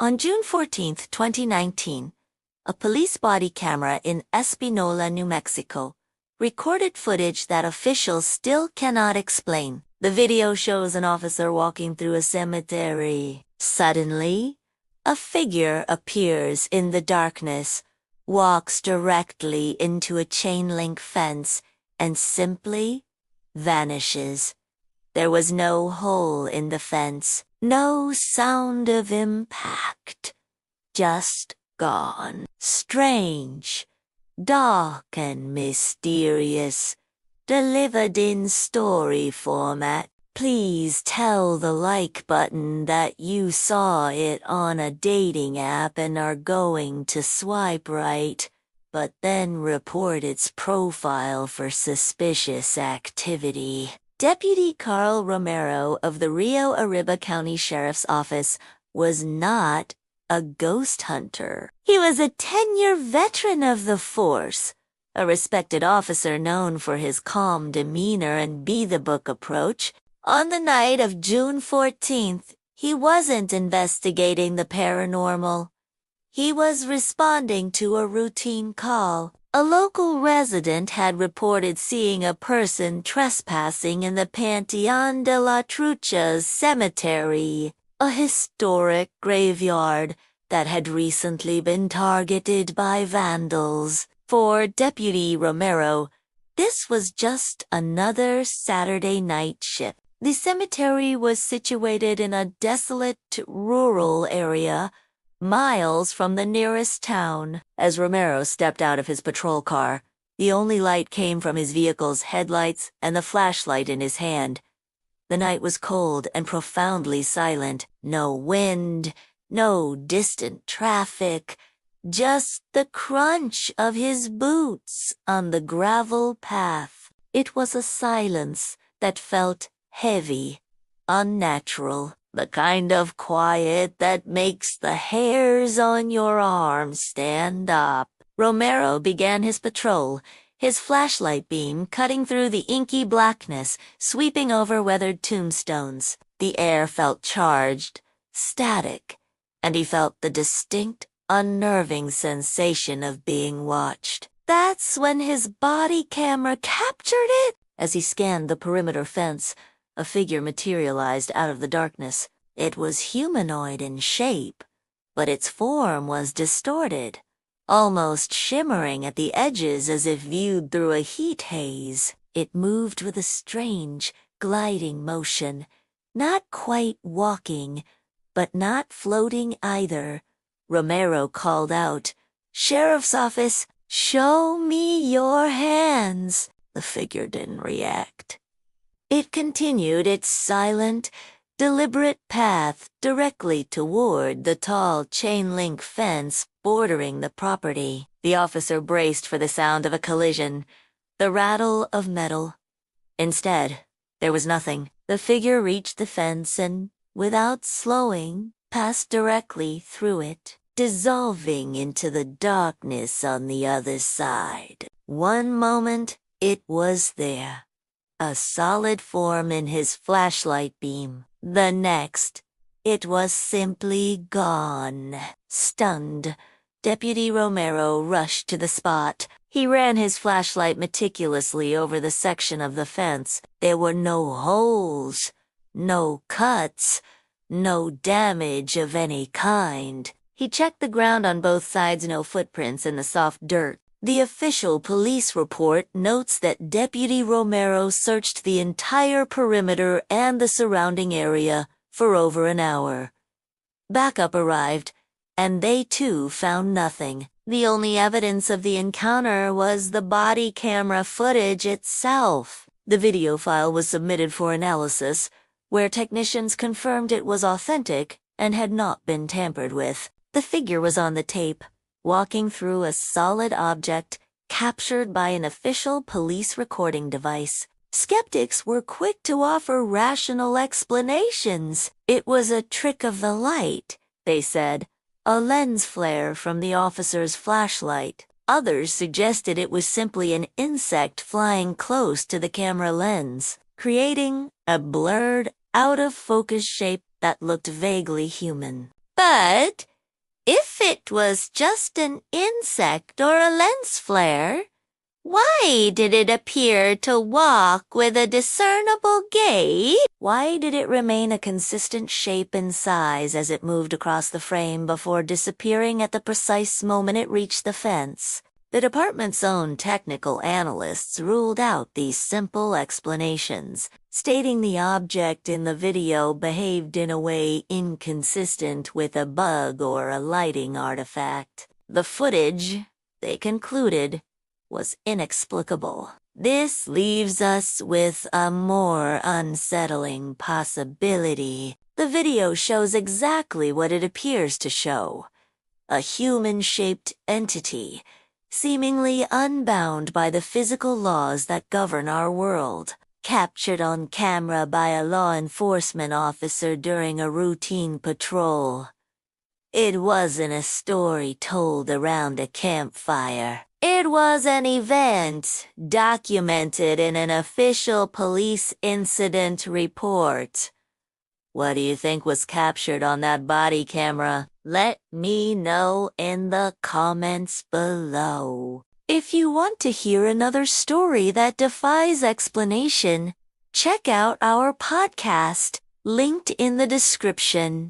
On June 14, 2019, a police body camera in Espanola, New Mexico, recorded footage that officials still cannot explain. The video shows an officer walking through a cemetery. Suddenly, a figure appears in the darkness, walks directly into a chain-link fence, and simply vanishes. There was no hole in the fence, no sound of impact, just gone. Strange, dark and mysterious, delivered in story format. Please tell the like button that you saw it on a dating app and are going to swipe right, but then report its profile for suspicious activity. Deputy Carl Romero of the Rio Arriba County Sheriff's Office was not a ghost hunter. He was a 10-year veteran of the force, a respected officer known for his calm demeanor and be-the-book approach. On the night of June 14th, he wasn't investigating the paranormal. He was responding to a routine call. A local resident had reported seeing a person trespassing in the Panteón de la Trucha cemetery, a historic graveyard that had recently been targeted by vandals. For Deputy Romero, this was just another Saturday night shift. The cemetery was situated in a desolate rural area, miles from the nearest town. As Romero stepped out of his patrol car, the only light came from his vehicle's headlights and the flashlight in his hand. The night was cold and profoundly silent. No wind, no distant traffic, just the crunch of his boots on the gravel path. It was a silence that felt heavy, unnatural. The kind of quiet that makes the hairs on your arms stand up. Romero began his patrol, his flashlight beam cutting through the inky blackness, sweeping over weathered tombstones. The air felt charged, static, and he felt the distinct, unnerving sensation of being watched. That's when his body camera captured it. As he scanned the perimeter fence, a figure materialized out of the darkness. It was humanoid in shape, but its form was distorted, almost shimmering at the edges as if viewed through a heat haze. It moved with a strange, gliding motion, not quite walking, but not floating either. Romero called out, "Sheriff's Office, show me your hands." The figure didn't react. It continued its silent, deliberate path directly toward the tall chain-link fence bordering the property. The officer braced for the sound of a collision, the rattle of metal. Instead, there was nothing. The figure reached the fence and, without slowing, passed directly through it, dissolving into the darkness on the other side. One moment, it was there, a solid form in his flashlight beam. The next, it was simply gone. Stunned, Deputy Romero rushed to the spot. He ran his flashlight meticulously over the section of the fence. There were no holes, no cuts, no damage of any kind. He checked the ground on both sides, no footprints in the soft dirt. The official police report notes that Deputy Romero searched the entire perimeter and the surrounding area for over an hour. Backup arrived, and they too found nothing. The only evidence of the encounter was the body camera footage itself. The video file was submitted for analysis, where technicians confirmed it was authentic and had not been tampered with. The figure was on the tape, walking through a solid object captured by an official police recording device. Skeptics were quick to offer rational explanations. It was a trick of the light, they said, a lens flare from the officer's flashlight. Others suggested it was simply an insect flying close to the camera lens, creating a blurred, out-of-focus shape that looked vaguely human. But If it was just an insect or a lens flare, why did it appear to walk with a discernible gait? Why did it remain a consistent shape and size as it moved across the frame before disappearing at the precise moment it reached the fence? The department's own technical analysts ruled out these simple explanations, stating the object in the video behaved in a way inconsistent with a bug or a lighting artifact. The footage, they concluded, was inexplicable. This leaves us with a more unsettling possibility. The video shows exactly what it appears to show: a human-shaped entity, seemingly unbound by the physical laws that govern our world, captured on camera by a law enforcement officer during a routine patrol. It wasn't a story told around a campfire. It was an event documented in an official police incident report. What do you think was captured on that body camera? Let me know in the comments below. If you want to hear another story that defies explanation, check out our podcast, linked in the description.